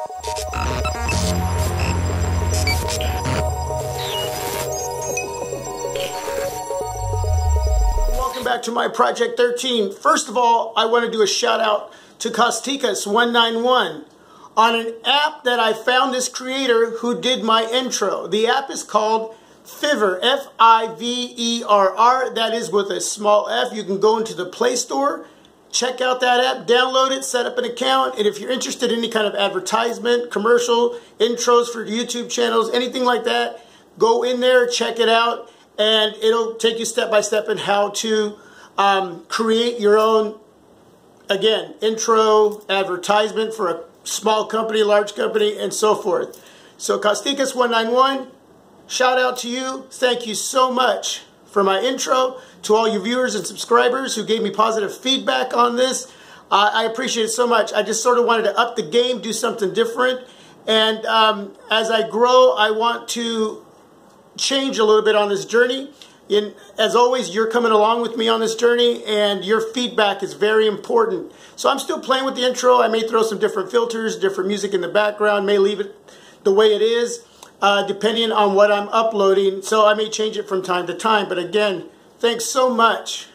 Welcome back to my Project 13. First of all, I want to do a shout out to Costicus191 on an app that I found this creator who did my intro. The app is called Fiverr, F-I-V-E-R-R. That is with a small f. You can go into the Play Store, check out that app, download it, set up an account, and if you're interested in any kind of advertisement, commercial, intros for YouTube channels, anything like that, go in there, check it out, and it'll take you step by step in how to create your own, again, intro, advertisement for a small company, large company, and so forth. So Costicus191, shout out to you. Thank you so much for my intro. To all you viewers and subscribers who gave me positive feedback on this, I appreciate it so much. I just sort of wanted to up the game, do something different. And as I grow, I want to change a little bit on this journey. As always, you're coming along with me on this journey, and your feedback is very important. So I'm still playing with the intro. I may throw some different filters, different music in the background, may leave it the way it is, depending on what I'm uploading. So I may change it from time to time. But again, thanks so much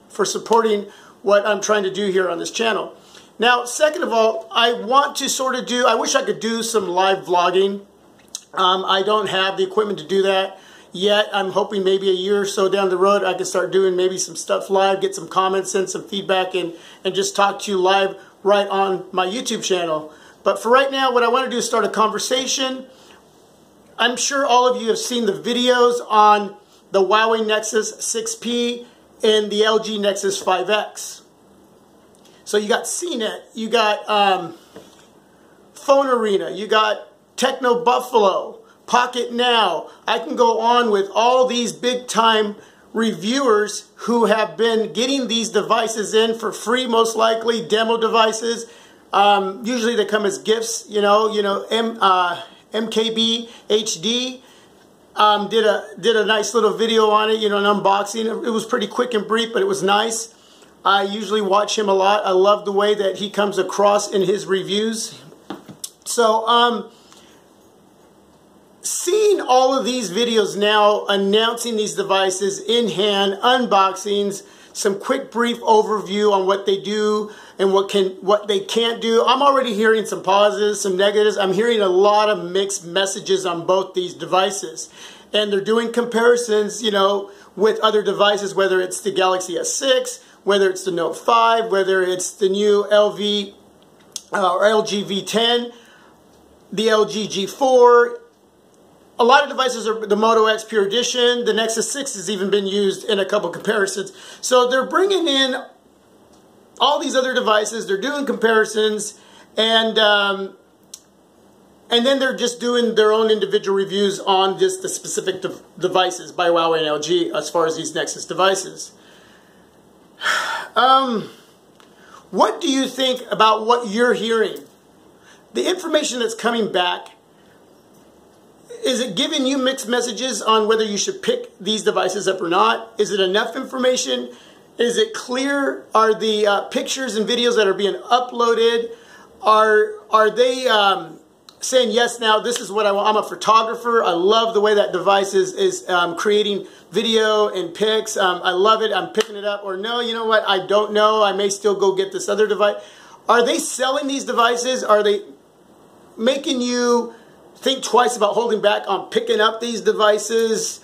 for supporting what I'm trying to do here on this channel. Now, second of all, I want to sort of I wish I could do some live vlogging. I don't have the equipment to do that yet. I'm hoping maybe a year or so down the road I can start doing maybe some stuff live, get some comments, send some feedback, and just talk to you live right on my YouTube channel. But for right now, what I want to do is start a conversation. I'm sure all of you have seen the videos on the Huawei Nexus 6P and the LG Nexus 5X. So you got CNET, you got Phone Arena, you got Techno Buffalo, Pocket Now. I can go on with all these big time reviewers who have been getting these devices in for free, most likely, demo devices. Usually they come as gifts, MKB HD did a nice little video on it, an unboxing. It was pretty quick and brief, but it was nice. I usually watch him a lot. I love the way that he comes across in his reviews. So, seeing all of these videos now, announcing these devices in hand, unboxings, some quick brief overview on what they do and what they can't do. I'm already hearing some positives, some negatives. I'm hearing a lot of mixed messages on both these devices. And they're doing comparisons, with other devices, whether it's the Galaxy S6, whether it's the Note 5, whether it's the new LG V10, the LG G4. A lot of devices are the Moto X Pure Edition. The Nexus 6 has even been used in a couple comparisons. So they're bringing in all these other devices. They're doing comparisons, and then they're just doing their own individual reviews on just the specific devices by Huawei and LG as far as these Nexus devices. What do you think about what you're hearing? The information that's coming back, is it giving you mixed messages on whether you should pick these devices up or not? Is it enough information? Is it clear? Are the pictures and videos that are being uploaded, are they saying, yes, now this is what I want? I'm a photographer. I love the way that device is creating video and pics. I love it. I'm picking it up. Or no, you know what? I don't know. I may still go get this other device. Are they selling these devices? Are they making you think twice about holding back on picking up these devices?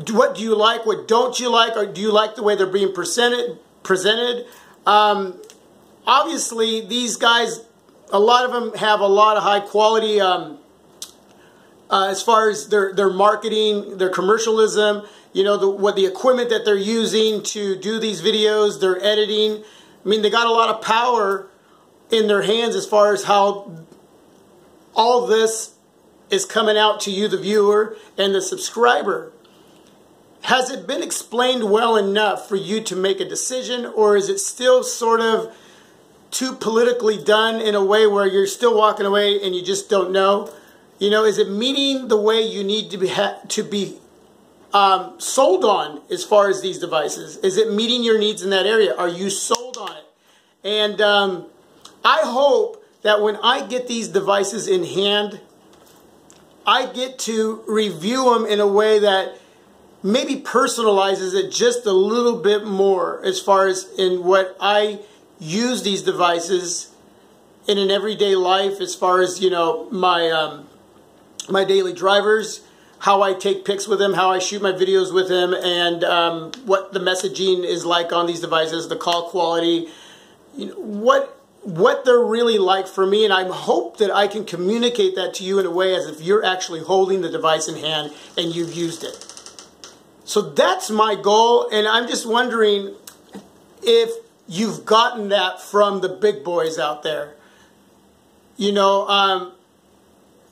What do you like? What don't you like? Or do you like the way they're being presented? Obviously, these guys, a lot of them have a lot of high quality as far as their marketing, their commercialism, what the equipment that they're using to do these videos, their editing. I mean, they got a lot of power in their hands as far as how all this is coming out to you, the viewer, and the subscriber. Has it been explained well enough for you to make a decision, or is it still sort of too politically done in a way where you're still walking away and you just don't know? Is it meeting the way you need to be sold on as far as these devices? Is it meeting your needs in that area? Are you sold on it? And I hope that when I get these devices in hand, I get to review them in a way that maybe personalizes it just a little bit more as far as in what I use these devices in an everyday life, as far as, you know, my daily drivers, how I take pics with them, how I shoot my videos with them, and what the messaging is like on these devices, the call quality, you know, what they're really like for me. And I hope that I can communicate that to you in a way as if you're actually holding the device in hand and you've used it. So that's my goal, and I'm just wondering if you've gotten that from the big boys out there. You know,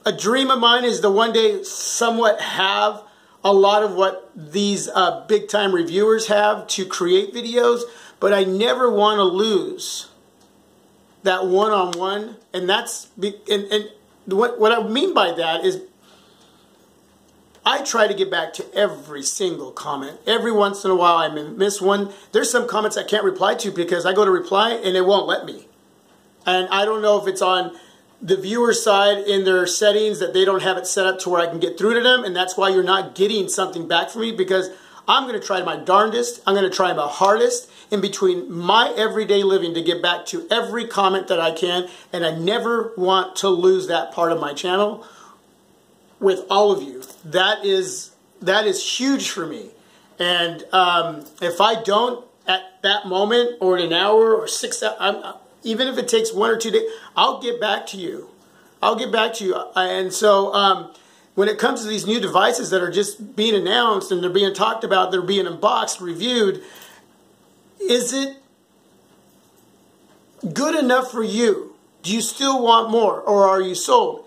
a dream of mine is to one day somewhat have a lot of what these big-time reviewers have to create videos, but I never want to lose that one-on-one. And that's what I mean by that is I try to get back to every single comment. Every once in a while I miss one. There's some comments I can't reply to because I go to reply and it won't let me. And I don't know if it's on the viewer side in their settings that they don't have it set up to where I can get through to them, and that's why you're not getting something back from me, because I'm going to try my darndest, I'm going to try my hardest in between my everyday living to get back to every comment that I can, and I never want to lose that part of my channel with all of you. That is huge for me. And if I don't at that moment, or in an hour or 6 hours, even if it takes 1 or 2 days, I'll get back to you. I'll get back to you. And so when it comes to these new devices that are just being announced and they're being talked about, they're being unboxed, reviewed, is it good enough for you? Do you still want more, or are you sold?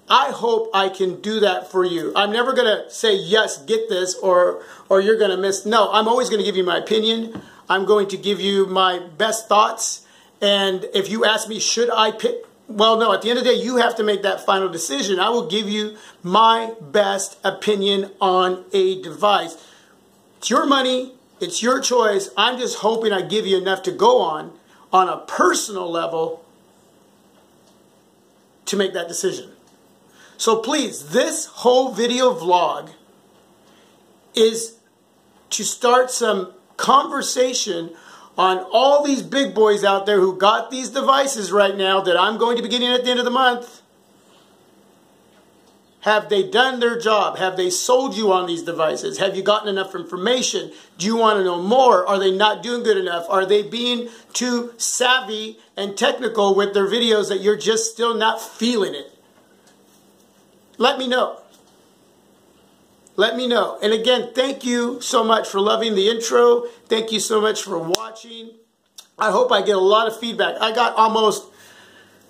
I hope I can do that for you. I'm never going to say, yes, get this, or you're going to miss. No, I'm always going to give you my opinion. I'm going to give you my best thoughts. And if you ask me, should I pick? Well, no, at the end of the day, you have to make that final decision. I will give you my best opinion on a device. It's your money. It's your choice. I'm just hoping I give you enough to go on a personal level to make that decision. So please, this whole video vlog is to start some conversation on all these big boys out there who got these devices right now that I'm going to be getting at the end of the month. Have they done their job? Have they sold you on these devices? Have you gotten enough information? Do you want to know more? Are they not doing good enough? Are they being too savvy and technical with their videos that you're just still not feeling it? Let me know. Let me know. And again, thank you so much for loving the intro. Thank you so much for watching. I hope I get a lot of feedback. I got almost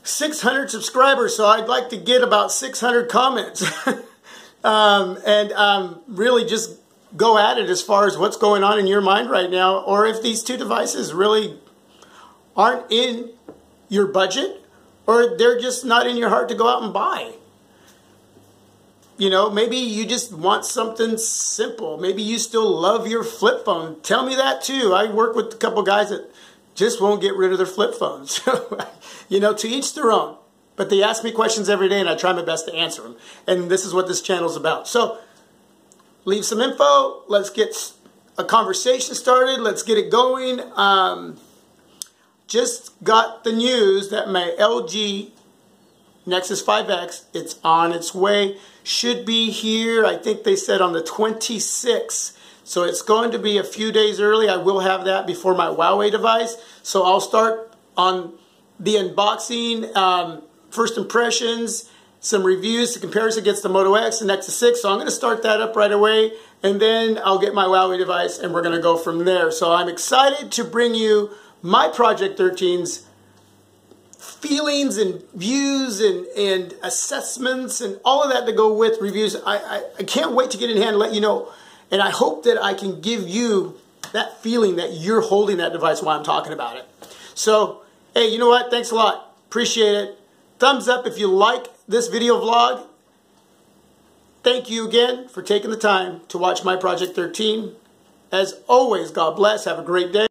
600 subscribers, so I'd like to get about 600 comments. Really just go at it as far as what's going on in your mind right now, or if these two devices really aren't in your budget, or they're just not in your heart to go out and buy. You know, maybe you just want something simple. Maybe you still love your flip phone. Tell me that too. I work with a couple guys that just won't get rid of their flip phones. You know, to each their own. But they ask me questions every day and I try my best to answer them. And this is what this channel is about. So, leave some info. Let's get a conversation started. Let's get it going. Just got the news that my LG Nexus 5X, it's on its way. Should be here, I think they said on the 26th. So it's going to be a few days early. I will have that before my Huawei device. So I'll start on the unboxing, first impressions, some reviews to comparison against the Moto X and Nexus 6. So I'm going to start that up right away. And then I'll get my Huawei device and we're going to go from there. So I'm excited to bring you my Project 13's feelings and views and assessments and all of that to go with reviews. I can't wait to get in hand and let you know. And I hope that I can give you that feeling that you're holding that device while I'm talking about it. So, hey, you know what? Thanks a lot. Appreciate it. Thumbs up if you like this video vlog. Thank you again for taking the time to watch my Project 13. As always, God bless. Have a great day.